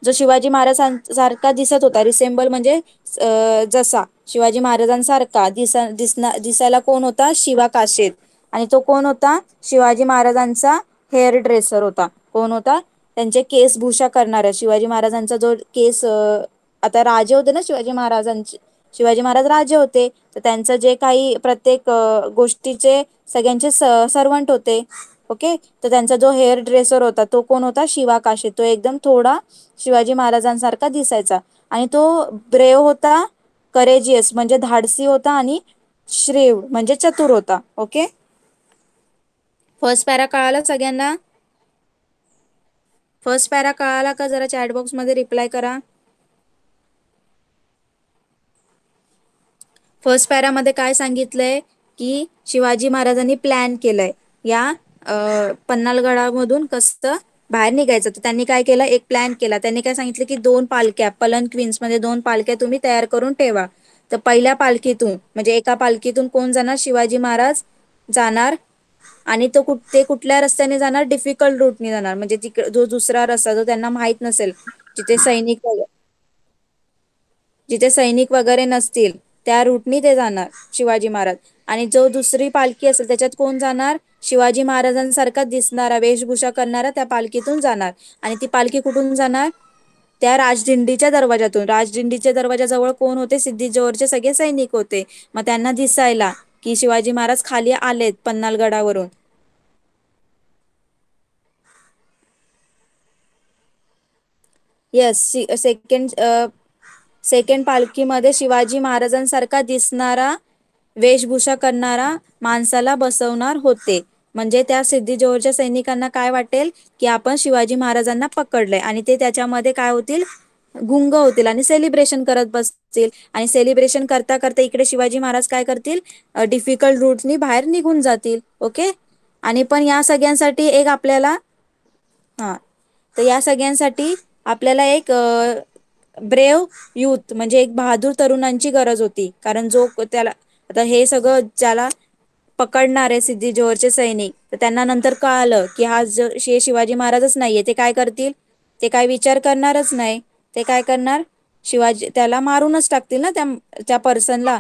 जो शिवाजी महाराजांसारखा दिसत होता. रिसेंबल म्हणजे जसा शिवाजी महाराजांसारखा दिसायला कोण होता, शिवा काशीद. आणि तो कोण होता, शिवाजी महाराजांचा हेअर ड्रेसर होता. कोण होता, त्यांचे केसभूषा करणारा. शिवाजी महाराजांचा जो केस, आता राजे होते ना शिवाजी महाराज राजे होते, तर त्यांचं जे काही प्रत्येक गोष्टीचे सगळ्यांचे सर्वंट होते. ओके. तर त्यांचा जो हेअर ड्रेसर होता तो कोण होता, शिवा काशीद. तो एकदम थोडा शिवाजी महाराजांसारखा दिसायचा. आणि तो ब्रेव होता, करेजियस म्हणजे धाडसी होता, आणि श्रीव म्हणजे चतुर होता. ओके. फर्स्ट पॅरा कळाला सगळ्यांना? फर्स्ट पॅरा कळाला का? जरा चॅटबॉक्स मध्ये रिप्लाय करा. फर्स्ट पॅरामध्ये काय सांगितलंय की शिवाजी महाराजांनी प्लॅन केलंय या पन्हाळगडामधून कसं बाहेर निघायचं. तर त्यांनी काय केलं, एक प्लॅन केला. त्यांनी काय सांगितलं की 2 पालख्या, पलंक्विन्स म्हणजे 2 पालख्या तुम्ही तयार करून ठेवा. तर पहिल्या पालखीतून म्हणजे एका पालखीतून कोण जाणार, शिवाजी महाराज जाणार. आणि ते कुठल्या रस्त्याने जाणार, डिफिकल्ट रूटने जाणार. म्हणजे जो दुसरा रस्ता जो त्यांना माहित नसेल, जिथे सैनिक वगैरे नसतील, त्या रूटनी ते जाणार शिवाजी महाराज. आणि जो दुसरी पालखी असेल त्याच्यात कोण जाणार, शिवाजी महाराजांसारखा दिसणारा, वेशभूषा करणारा त्या पालखीतून जाणार. आणि ती पालखी कुठून जाणार, त्या राजदिंडीच्या दरवाजातून. राजदिंडीच्या दरवाजाजवळ कोण होते, सिद्धी जोहरचे सगळे सैनिक होते. मग त्यांना दिसायला की शिवाजी महाराज खाली आलेत पन्हाळगडावरून. येस, सेकंड पालखीमध्ये शिवाजी महाराजांसारखा दिसणारा, वेशभूषा करणारा माणसाला बसवणार होते. म्हणजे त्या सिद्धी जोहरच्या सैनिकांना काय वाटेल की आपण शिवाजी महाराजांना पकडलंय, आणि ते त्याच्यामध्ये काय होतील, गुंग होतील आणि सेलिब्रेशन करत बसतील. आणि सेलिब्रेशन करता करता इकडे शिवाजी महाराज काय करतील, डिफिकल्ट रूटनी बाहेर निघून जातील. ओके. आणि पण या सगळ्यांसाठी एक आपल्याला तर या सगळ्यांसाठी आपल्याला एक ब्रेव युथ म्हणजे एक बहादूर तरुणांची गरज होती. कारण जो त्याला, आता हे सगळं ज्याला पकडणारे सिद्धी जोहरचे सैनिक, तर त्यांना नंतर कळालं की हा शिवाजी महाराजच नाहीये. ते काय करतील, ते काय विचार करणारच नाही. ते काय करणार, शिवाजी त्याला मारूनच टाकतील ना त्या पर्सनला.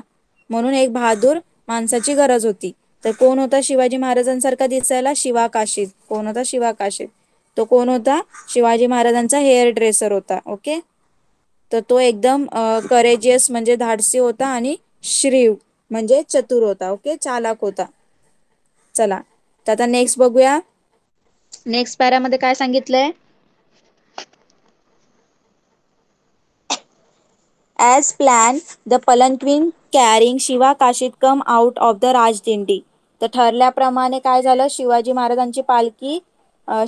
म्हणून एक बहादूर माणसाची गरज होती. तर कोण होता शिवाजी महाराजांसारखा दिसायला, शिवा काशीद. कोण होता, शिवा काशीद. तो कोण होता, शिवाजी महाराजांचा हेअर ड्रेसर होता. ओके. तर तो एकदम करेजियस म्हणजे धाडसी होता, आणि श्रीव म्हणजे चतुर होता. ओके, चालाक होता. चला, तर आता नेक्स्ट बघूया. नेक्स्ट पॅरामध्ये काय सांगितलंय, as plan the palanquin carrying Shiva Kashid come out of the Rajdindi. तर ठरल्याप्रमाणे काय झालं, शिवाजी महाराजांची पालखी,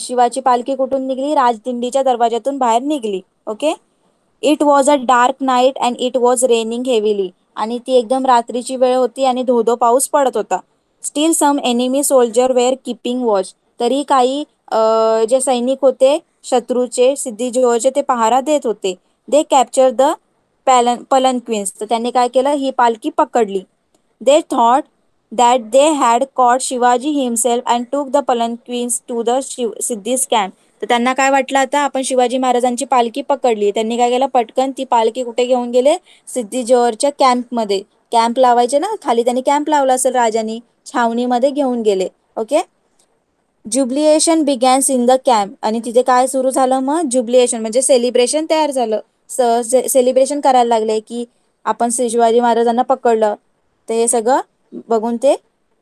शिवाची पालखी कुठून निघली, राजदिंडीच्या दरवाज्यातून बाहेर निघली. Okay. It was a dark night and it was raining heavily. आणि ती एकदम रात्रीची वेळ होती आणि धोधो पाऊस पडत होता. Still some enemy soldier were keeping watch. तरी काही जे सैनिक होते शत्रूचे, सिद्धी जोहरचे, ते पहारा देत होते. They capture the palanquins. तर त्यांनी काय केलं, ही पालखी पकडली. They thought that they had caught Shivaji himself and took the palanquins to the Siddi's camp. तर त्यांना काय वाटलं, आता आपण शिवाजी महाराजांची पालखी पकडली. त्यांनी काय केलं, पटकन ती पालखी कुठे घेऊन गेले, सिद्धी जोहरच्या कॅम्पमध्ये. कॅम्प लावायचे ना खाली, त्यांनी कॅम्प लावला असेल राजांनी, छावणीमध्ये घेऊन गेले. Okay. Jubilation begins in the camp. आणि तिथे काय सुरू झालं, मग ज्युबिलिएशन म्हणजे सेलिब्रेशन तयार झालं. सेलिब्रेशन करायला लागले की आपण शिवाजी महाराजांना पकडलं. तर हे सगळं बघून ते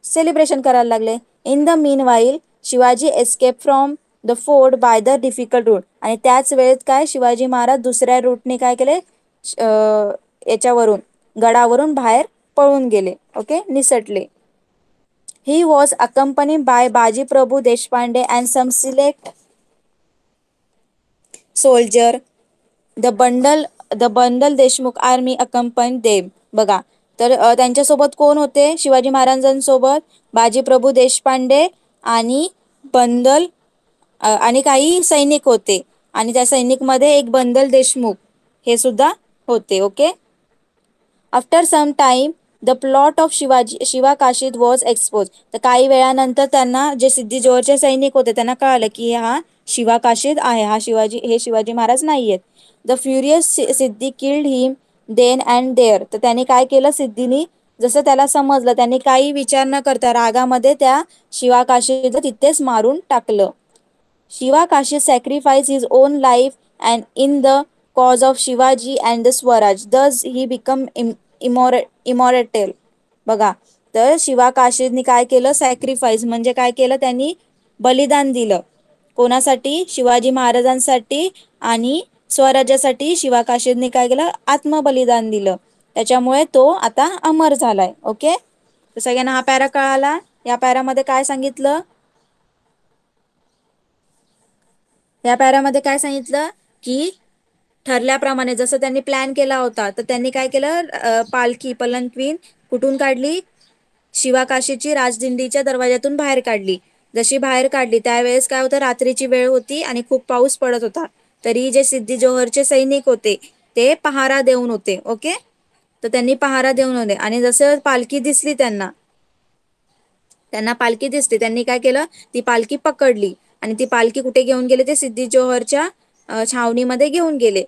सेलिब्रेशन करायला लागले. In the meanwhile Shivaji escape from the fort by the difficult route. आणि त्याच वेळेत काय, शिवाजी महाराज दुसऱ्या रूटने काय केले, याच्यावरून, गडावरून बाहेर पळून गेले. ओके, निसटले. He was accompanied by Baji Prabhu Deshpande and some soldier. The Bandal Deshmukh army accompanied them. बघा, तर त्यांच्यासोबत कोण होते शिवाजी महाराजांसोबत? बाजीप्रभू देशपांडे आणि बंडल आणि काही सैनिक होते, आणि त्या सैनिक मध्ये एक बंडल देशमुख हे सुद्धा होते. Okay. After some time the plot of Shiva Kashid was expose. तर काही वेळानंतर त्यांना, जे सिद्धी जोहरचे सैनिक होते, त्यांना कळालं की हा शिवा काशीद आहे, हे शिवाजी महाराज नाहीयेत. The furious Siddi killed him then and there. तर त्यांनी काय केलं, सिद्धीनी जसं त्याला समजलं, त्यांनी काही विचार न करता रागामध्ये त्या शिवा काशीद तिथेच मारून टाकलं. Shiva Kashid sacrifice his on life and in the cause of Shivaji and the Swaraj, दस ही बिकम इमॉरेटेल. बघा, तर शिवा काशीदनी काय केलं, सॅक्रिफाईस म्हणजे काय केलं, त्यांनी बलिदान दिलं. कोणासाठी? शिवाजी महाराजांसाठी आणि स्वराज्यासाठी शिवा काशीदनी काय केलं, आत्मबलिदान दिलं. त्याच्यामुळे तो आता अमर झालाय. ओके. तर सगळ्यांना हा पॅरा कळाला. या पॅरामध्ये काय सांगितलं, या पॅरामध्ये काय सांगितलं की ठरल्याप्रमाणे जसं त्यांनी प्लॅन केला होता, तर त्यांनी काय केलं, पालखी पलंक्वीन कुठून काढली, शिवा काशीची राजदिंडीच्या दरवाज्यातून बाहेर काढली. जशी बाहेर काढली त्यावेळेस काय होतं, रात्रीची वेळ होती आणि खूप पाऊस पडत होता. तरी जे सिद्धी जोहरचे सैनिक होते ते पहारा देऊन होते. ओके. तर त्यांनी पहारा देऊन होते, आणि जसं पालखी दिसली त्यांना पालखी दिसते, त्यांनी काय केलं, ती पालखी पकडली आणि ती पालखी कुठे घेऊन गेले, ते सिद्धी जोहरच्या छावणीमध्ये घेऊन गेले.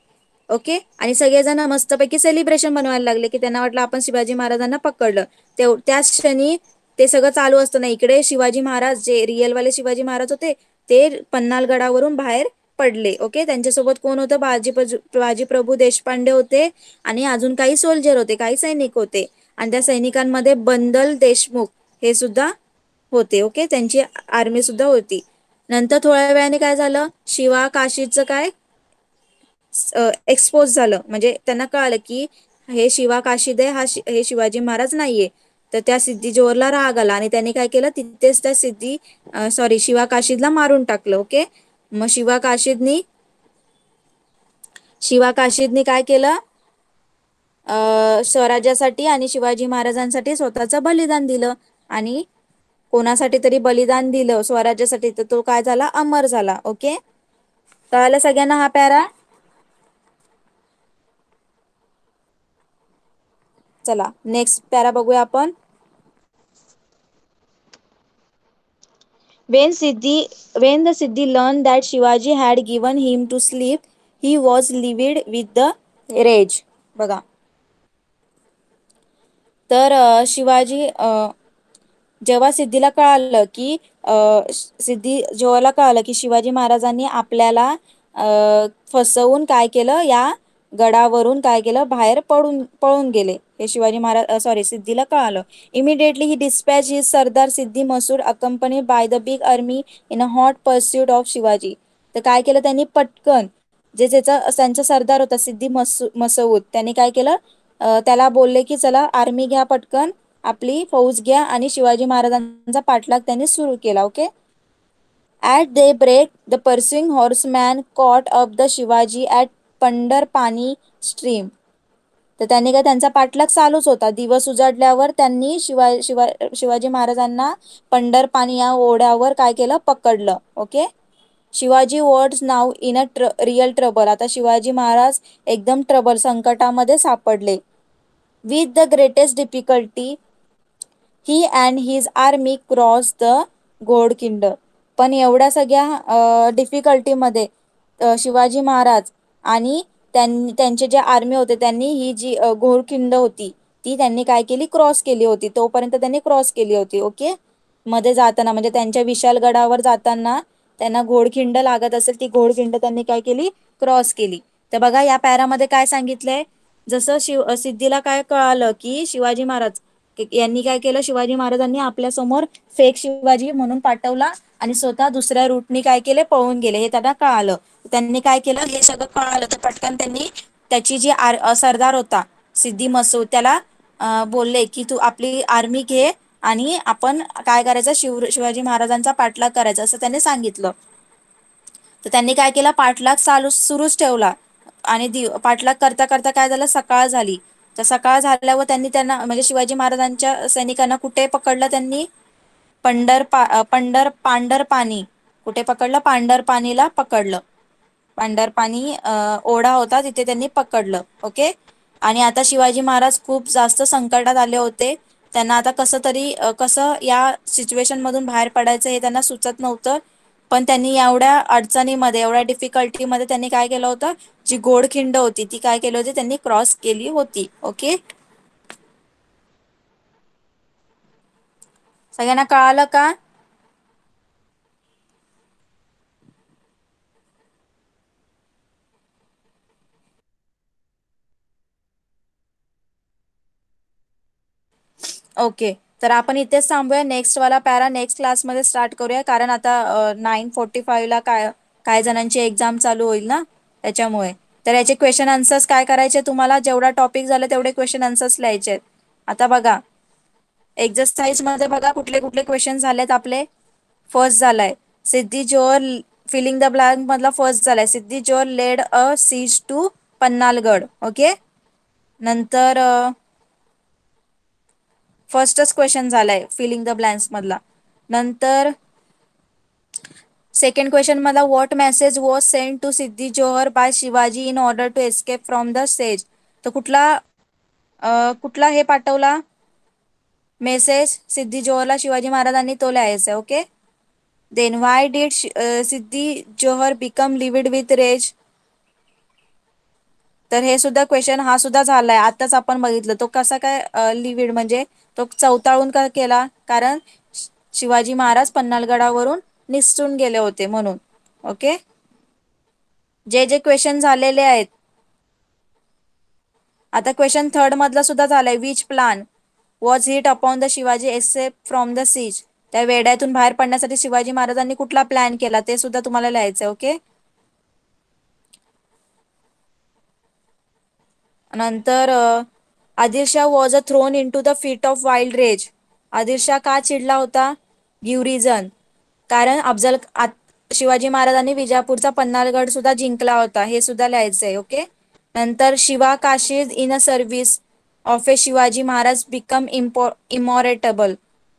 ओके. आणि सगळेजण मस्तपैकी सेलिब्रेशन बनवायला लागले, की त्यांना वाटलं आपण शिवाजी महाराजांना पकडलं. त्याच क्षणी ते सगळं चालू असताना इकडे शिवाजी महाराज, जे रिअलवाले शिवाजी महाराज होते, ते पन्हाळगडावरून बाहेर पडले. ओके. त्यांच्यासोबत कोण होतं, बाजीप्रभू देशपांडे होते आणि अजून काही सोल्जर होते, काही सैनिक होते, आणि त्या सैनिकांमध्ये बंडल देशमुख हे सुद्धा होते. ओके. त्यांची आर्मी सुद्धा होती. नंतर थोड्या वेळाने काय झालं, शिवा काशीदचं काय एक्सपोज झालं, म्हणजे त्यांना कळालं की हे शिवा काशीद आहे, हे शिवाजी महाराज नाहीये. तर त्या सिद्धी जोहरला राग आला आणि त्यांनी काय केलं, तिथेच त्या शिवा काशीदला मारून टाकलं. ओके. मग शिवा काशीदनी काय केलं, स्वराज्यासाठी आणि शिवाजी महाराजांसाठी स्वतःचं बलिदान दिलं, आणि कोणासाठी तरी बलिदान दिलं, स्वराज्यासाठी, तर तो काय झाला, अमर झाला. ओके. कळालं सगळ्यांना हा पॅरा? चला नेक्स्ट पॅरा बघूया आपण. When the Siddhi learned that Shivaji had given him to sleep, he was livid with the rage. बघा, तर शिवाजी जेव्हा सिद्धीला कळालं की सिद्धी जोहरला कळालं की शिवाजी महाराजांनी आपल्याला फसवून काय केलं, या गडावरून काय केलं, बाहेर पळून गेले, हे शिवाजी महाराज सिद्धीला कळालं. Immediately he dispatch his sardar Siddi Masud accompanied by the big army in a hot pursuit of Shivaji. तर काय केलं त्यांनी, पटकन त्यांचा सरदार होता सिद्धी मसूद, त्यांनी काय केलं, त्याला बोलले की चला आर्मी घ्या, पटकन आपली फौज घ्या, आणि शिवाजी महाराजांचा पाठलाग त्यांनी सुरू केला. Okay. At daybreak the pursuing horseman caught up the Shivaji at Pandharpani stream. तर त्यांनी काय, त्यांचा पाठलाग चालूच होता. दिवस उजाडल्यावर त्यांनी शिवाजी महाराजांना पंढरपानी या ओढ्यावर काय केलं, पकडलं. Okay. Shivaji was now in a real trouble. आता शिवाजी महाराज एकदम संकटामध्ये सापडले. With the greatest difficulty he and his army cross the Ghodkhind. पण एवढ्या सगळ्या डिफिकल्टीमध्ये शिवाजी महाराज आणि त्यांचे जे आर्मी होते त्यांनी ही जी घोडखिंड होती ती त्यांनी काय केली, क्रॉस केली होती. तोपर्यंत त्यांनी क्रॉस केली होती. ओके. मध्ये जाताना म्हणजे त्यांच्या विशालगडावर जाताना त्यांना घोडखिंड लागत असेल, ती घोडखिंड त्यांनी काय केली, क्रॉस केली. तर बघा या पॅरामध्ये काय सांगितलंय, जसं सिद्धीला काय कळालं की शिवाजी महाराज यांनी काय केलं, शिवाजी महाराजांनी आपल्या समोर फेक शिवाजी म्हणून पाठवला आणि स्वतः दुसऱ्या रूटनी काय केले, पळून गेले, हे त्यांना कळालं. त्यांनी काय केलं, हे सगळं कळालं तर पटकन त्यांनी त्याची जी सरदार होता सिद्धी मसूद, त्याला बोलले की तू आपली आर्मी घे आणि आपण काय करायचं, शिवाजी महाराजांचा पाठलाग करायचा, असं त्यांनी सांगितलं. तर त्यांनी काय केला, पाठलाग चालू सुरूच ठेवला. आणि पाठलाग करता करता काय झालं, सकाळ झाली. तर सकाळ झाल्यावर त्यांना म्हणजे शिवाजी महाराजांच्या सैनिकांना कुठे पकडलं त्यांनी, पांढरपानी. कुठे पकडलं, पांढरपानीला पकडलं. पांढरपानी ओढा होता तिथे त्यांनी पकडलं. ओके. आणि आता शिवाजी महाराज खूप जास्त संकटात आले होते. त्यांना आता कसं या सिच्युएशन मधून बाहेर पडायचं हे त्यांना सुचत नव्हतं. पण त्यांनी एवढ्या अडचणीमध्ये, एवढ्या डिफिकल्टीमध्ये त्यांनी काय केलं होतं, जी गोडखिंड होती ती काय केली होती, त्यांनी क्रॉस केली होती. ओके. सगळ्यांना कळालं का? ओके. तर आपण इथेच थांबूया. नेक्स्ट वाला पॅरा नेक्स्ट क्लासमध्ये स्टार्ट करूया, कारण आता 9:45ला काय जणांची एक्झाम चालू होईल ना, त्याच्यामुळे. तर याचे क्वेश्चन आन्सर्स काय करायचे, तुम्हाला जेवढा टॉपिक झाला तेवढे क्वेश्चन आन्सर्स लिहायचे. आता बघा एक्झरसाइज मध्ये बघा कुठले कुठले क्वेश्चन झालेत आपले. फर्स्ट झालाय Siddi Johar, filling the blank मधला फर्स्ट झालाय, Siddi Johar led a siege to Panhalgad. Okay. नंतर फर्स्टच क्वेश्चन झालाय फिलिंग द ब्लँक्स मधला. नंतर सेकंड क्वेश्चन मला, what message was send to Siddhi Johar by Shivaji in order to escape from the siege. तर कुठला हे पाठवला मेसेज सिद्धी जोहरला शिवाजी महाराजांनी, तो लिहायचा. Okay. Then why did Siddi Johar become livid with rage. तर हे सुद्धा क्वेश्चन हा सुद्धा झालाय, आताच आपण बघितलं. तो कसा काय लिव्हिड, म्हणजे तो चवताळून का केला, कारण शिवाजी महाराज पन्हाळगडावरून निसटून गेले होते म्हणून. ओके. जे जे क्वेश्चन झालेले आहेत, आता क्वेश्चन थर्ड मधला सुद्धा झालाय, which plan was hit upon the Shivaji escape from the siege. त्या वेड्यातून बाहेर पडण्यासाठी शिवाजी महाराजांनी कुठला प्लॅन केला ते सुद्धा तुम्हाला लिहायचं. ओके. नंतर Adilshah was a thrown into the fit of wild rage. Adilshah का चिडला होता, गिव्ह रिझन. कारण शिवाजी महाराजांनी विजापूरचा पन्हाळगड सुद्धा जिंकला होता, हे सुद्धा लिहायचंय. ओके. नंतर Shiva Kashid in a service of a Shivaji Maharaj become immortal.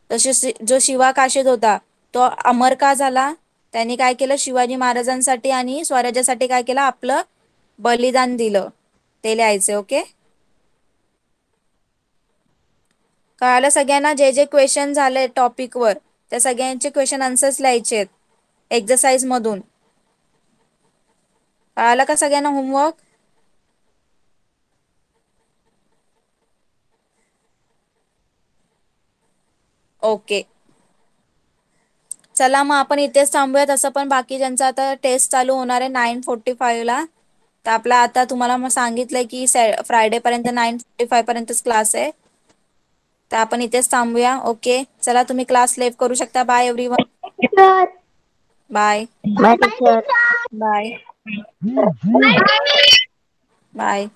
तसे जो शिवा काशीद होता तो अमर का झाला, त्यांनी काय केलं, शिवाजी महाराजांसाठी आणि स्वराज्यासाठी काय केलं, आपलं बलिदान दिलं, ते लिहायचे. ओके. कळालं सगळ्यांना. जे जे क्वेश्चन झाले टॉपिक वर त्या सगळ्यांचे क्वेश्चन आन्सर्स लिहायचे एक्सरसाइज मधून. कळालं का सगळ्यांना होमवर्क? ओके. चला मग आपण इथेच थांबूया. तसं पण बाकी ज्यांचा आता टेस्ट चालू होणार आहे 9:45ला. तर आपला आता तुम्हाला मग सांगितलंय की फ्रायडे पर्यंत 9:45 पर्यंतच क्लास आहे. तर आपण इथेच थांबूया. ओके. चला तुम्ही क्लास लेव्ह करू शकता. Bye everyone. Sir. Bye bye teacher. Bye bye.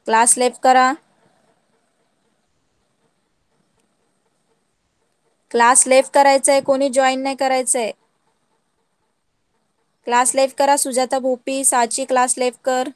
Class left करा. क्लास लेफ्ट करायचंय, कोणी जॉईन नाही करायचंय. क्लास लेफ्ट करा. सुजाता भोपी, साची क्लास लेफ्ट कर.